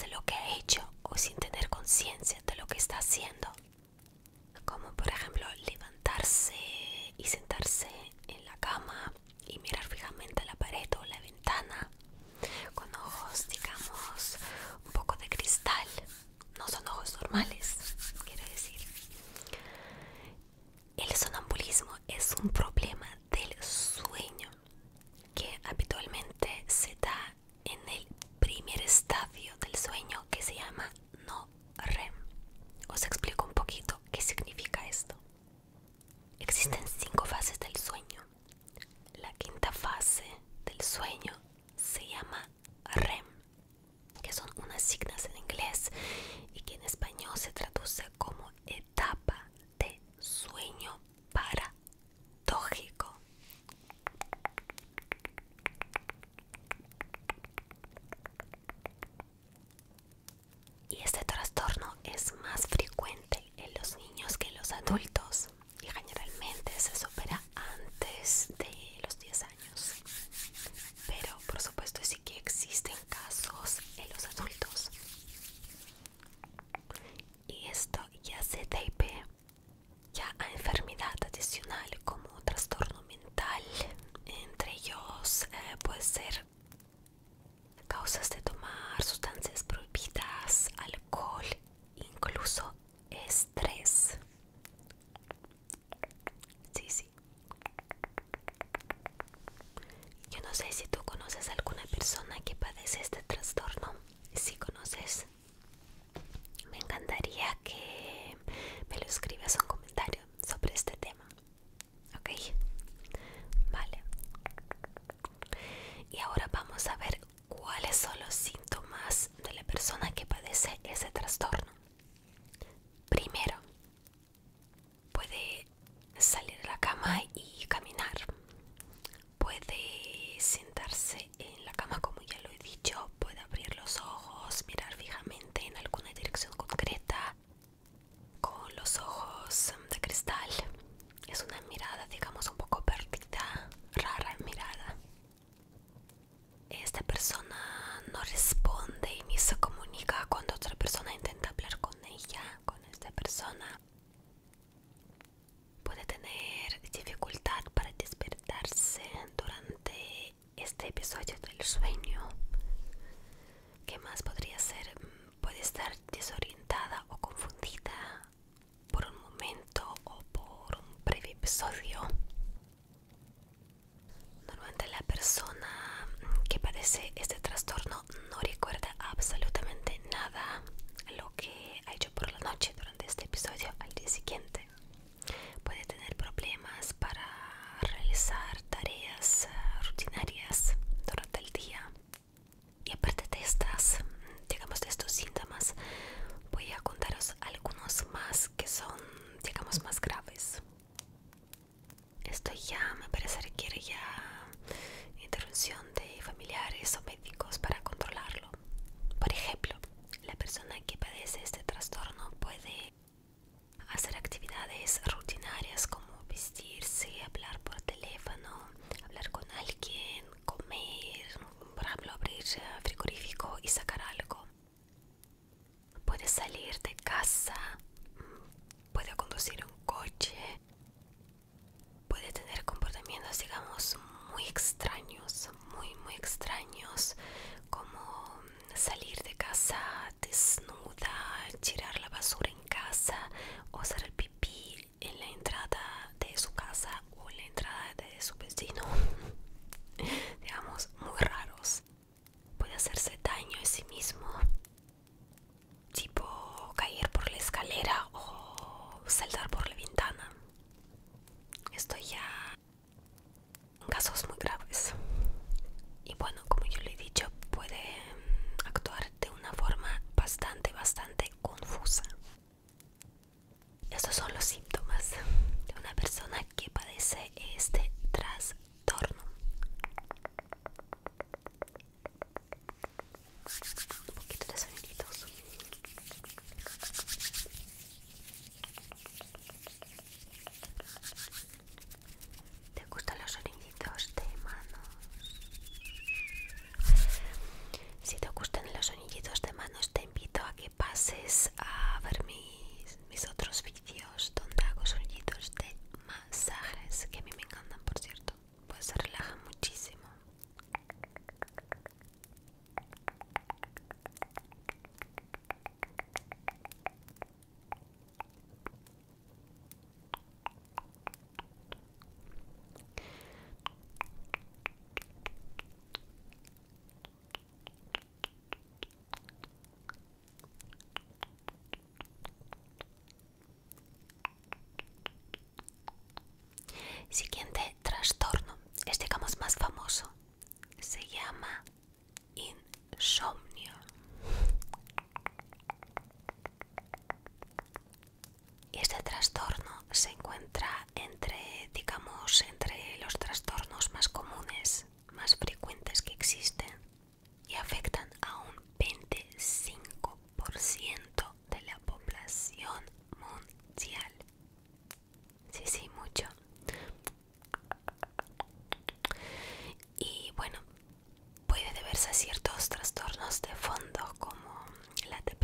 de lo que ha hecho o sin tener conciencia de lo que está haciendo, como por ejemplo levantarse y sentarse en la cama y mirar fijamente a la pared o la ventana con ojos, digamos, un poco de cristal. No son ojos normales, quiero decir. El sonambulismo es un problema del sueño que habitualmente se da en el primer estadio del sueño, que se llama no REM. Os explico un poquito qué significa esto. Existen 5 fases del sueño. La quinta fase del sueño se llama REM, que son unas siglas en inglés y que en español se traduce como etapa de sueño paradójico. Y este trastorno es más frecuente en los niños que en los adultos y generalmente se supera antes de los 10 años. Pero por supuesto sí que existen casos en los adultos. Y esto ya se debe ya a enfermedad adicional como trastorno mental. Entre ellos puede ser causas de tomar sustancias prohibidas, alcohol, incluso estrés. Sí, sí. Yo no sé si tú conoces a alguna persona que padece este trastorno. Si conoces, me encantaría que me lo escribas un comentario sobre este tema. ¿Ok? Vale. Y ahora vamos a ver cuáles son los síntomas de la persona que padece ese trastorno. Primero, puede salir de la cama y caminar. Puede sentarse en la cama, como ya lo he dicho. Puede abrir los ojos, mirar fijamente en alguna dirección concreta con los ojos de cristal. Es una mirada, digamos, un poco perdida, rara mirada. Esta persona no responde ni se comunica cuando otra persona intenta hablar con ella, con esta persona. Puede tener dificultad para despertarse durante este episodio del sueño. ¿Qué más podría ser? Puede estar desorientada o confundida por un momento o por un breve episodio. Normalmente la persona que padece este trastorno no recuerda absolutamente nada lo que ha hecho por la noche durante este episodio al día siguiente. Puede tener problemas para realizar tareas rutinarias durante el día. Y aparte de estas, digamos, de estos síntomas, voy a contaros algunos más que son, digamos, más graves. Esto ya me parece requiere ya intervención de familiares o médicos para controlarlo. Por ejemplo, la persona que padece este trastorno puede hacer actividades rutinarias como vestirse, hablar por teléfono, hablar con alguien, comer, por ejemplo, abrir frigorífico y sacar algo. Puede salir de casa, puede conducir un coche, puede tener comportamientos, digamos, muy extraños, muy extraños, como salir de casa desnuda, tirar la basura en casa o hacer el pipí en la entrada de su casa o en la entrada de su vecino. Digamos, muy raros. Puede hacerse daño a sí mismo, tipo caer por la escalera o saltar por la ventana.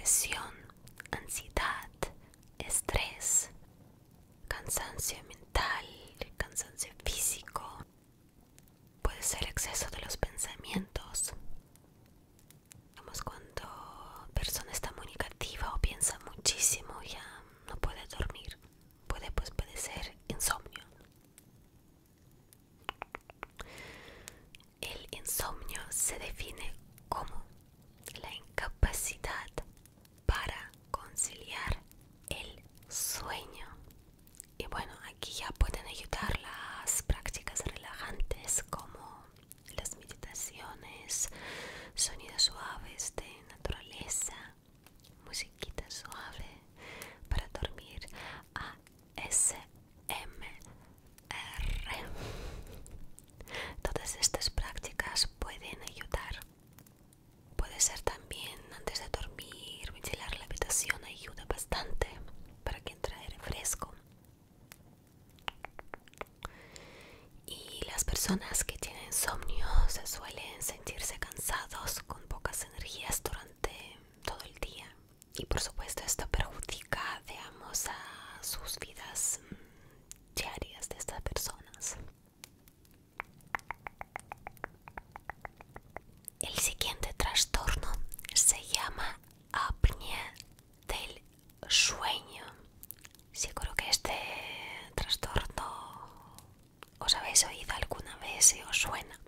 depresión, ansiedad, estrés, cansancio mental, cansancio físico. Puede ser exceso de los pensamientos. Digamos, cuando persona está muy negativa o piensa muchísimo, ya no puede dormir. Puede ser insomnio. El insomnio se define como la incapacidad para conciliar el sueño. Y bueno, aquí ya pueden ayudar las prácticas relajantes como las meditaciones, sonidos suaves de naturaleza, musiquita suave para dormir, ASMR. Todas estas prácticas pueden ayudar. Puede ser también antes de dormir, ventilar la habitación ayuda bastante para que entre aire fresco. Y las personas que tienen insomnio se suelen sentirse cansados con pocas energías durante todo el día. Y por supuesto esto perjudica, digamos, a sus vidas diarias de estas personas. El siguiente trastorno se llama apnea del sueño. Seguro que este trastorno os habéis oído alguna vez y os suena.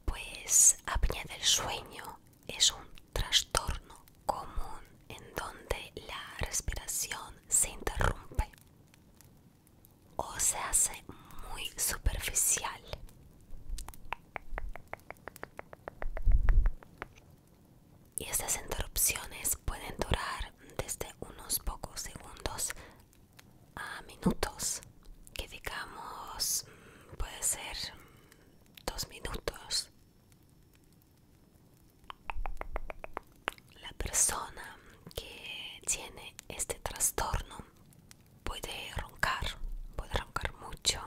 Pues apnea del sueño es un trastorno común en donde la respiración se interrumpe o se hace muy superficial. Y estas interrupciones pueden durar desde unos pocos segundos a minutos, que digamos puede ser 2 minutos. La persona que tiene este trastorno puede roncar mucho.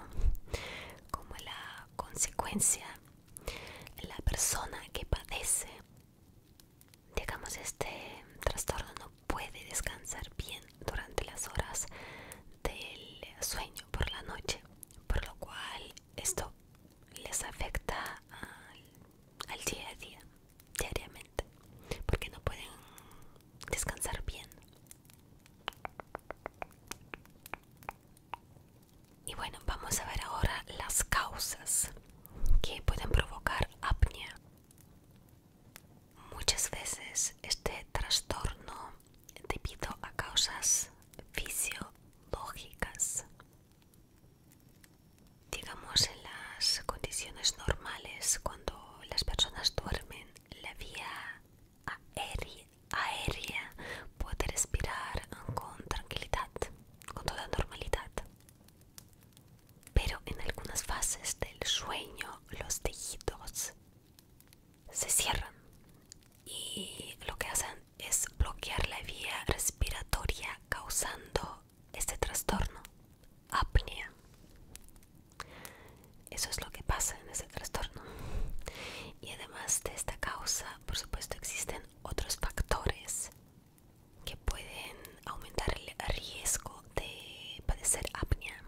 Como la consecuencia, la persona que padece, digamos, este trastorno no puede descansar bien durante las horas del sueño por la noche, por lo cual esto les afecta al día a día, diariamente, porque no pueden descansar bien. Y bueno, vamos a ver ahora las causas que pueden provocar apnea. Muchas veces este trastorno debido a causas fisiológicas. Digamos, en las condiciones normales, cuando las personas duermen, la vía aérea puede respirar con tranquilidad, con toda normalidad. Pero en algunas fases del sueño los tejidos se cierran y lo que hacen es bloquear la vía respiratoria, causando este trastorno, apnea. Eso es lo que pasa en ese trastorno. Y además de esta causa, por supuesto, existen otros factores que pueden aumentar el riesgo de padecer apnea.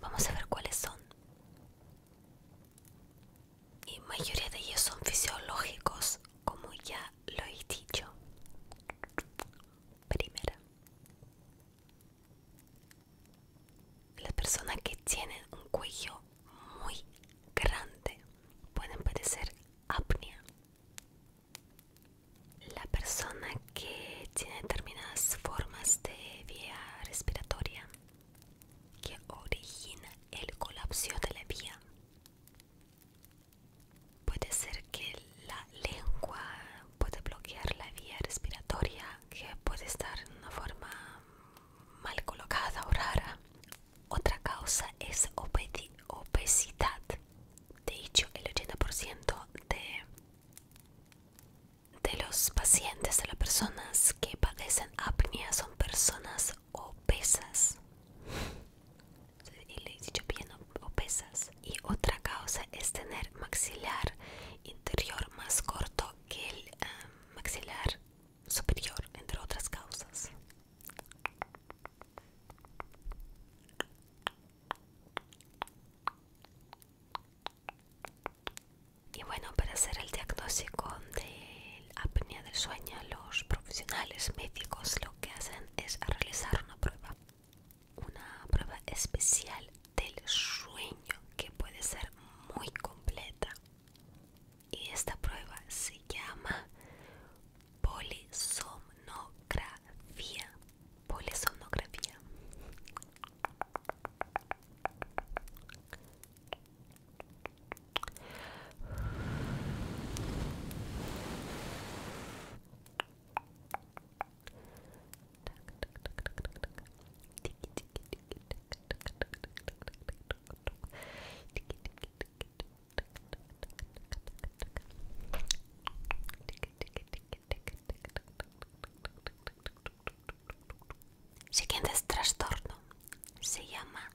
Vamos a ver cuáles son. Y la mayoría de ellos son fisiológicos, como ya lo he dicho. Primera, las personas que tienen un cuello muy grande pueden padecer apnea. La persona que tiene determinadas formas de vía respiratoria que origina el colapso de la vía. Puede ser que la lengua puede bloquear la vía respiratoria, que puede estar en una forma mal colocada o rara. Otra causa es obesidad. De hecho, el 80% de los pacientes, de las personas que padecen apnea, son personas obesas. Y le he dicho bien, obesas. Y otra causa es tener maxilar interior más corto que los médicos lo que hacen es realizar una prueba especial del sueño que puede ser muy completa. Y esta prueba se llama polisomnografía. Polisomnografía. Siguiente trastorno se llama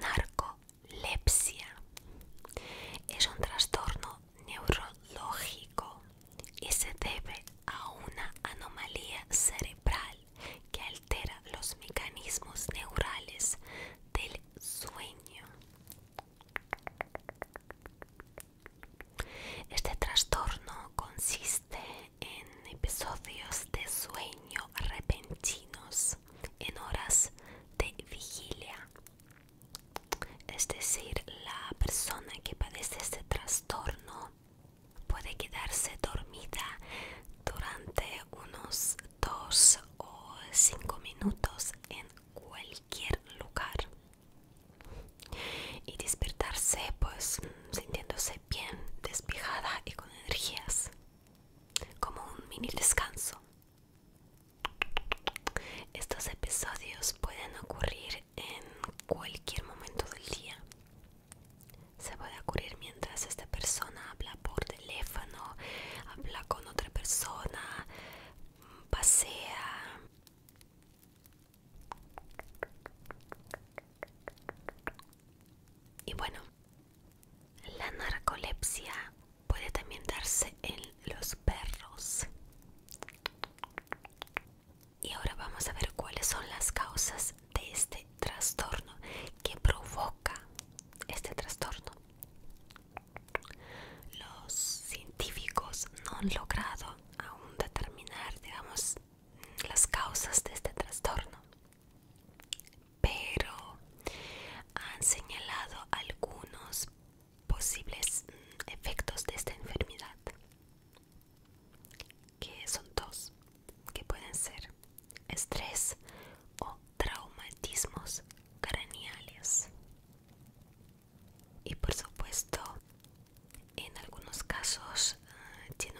narcolepsia. Es un trastorno neurológico y se debe a una anomalía cerebral que altera los mecanismos neurales del sueño. Este trastorno consiste en episodios de sueño repentinos en horas de vigilia. Es decir, la persona que padece este trastorno puede quedarse dormida durante unos 2 o 5 minutos en cualquier lugar y despertarse pues sintiéndose bien despejada y con energías, como un mini descanso. Estos episodios pueden ocurrir en cualquier momento del día. Se puede ocurrir mientras esta persona habla por teléfono, habla con otra persona, pasea. Y bueno, la narcolepsia puede también darse en los perros. Y ahora vamos a ver cuáles son las causas de este trastorno que provoca este trastorno. Los científicos no han logrado aún determinar, digamos, las causas de este trastorno, pero han señalado algunos posibles efectos de esta enfermedad, que son dos, que pueden ser estrés o traumatismos craneales. Y por supuesto, en algunos casos tiene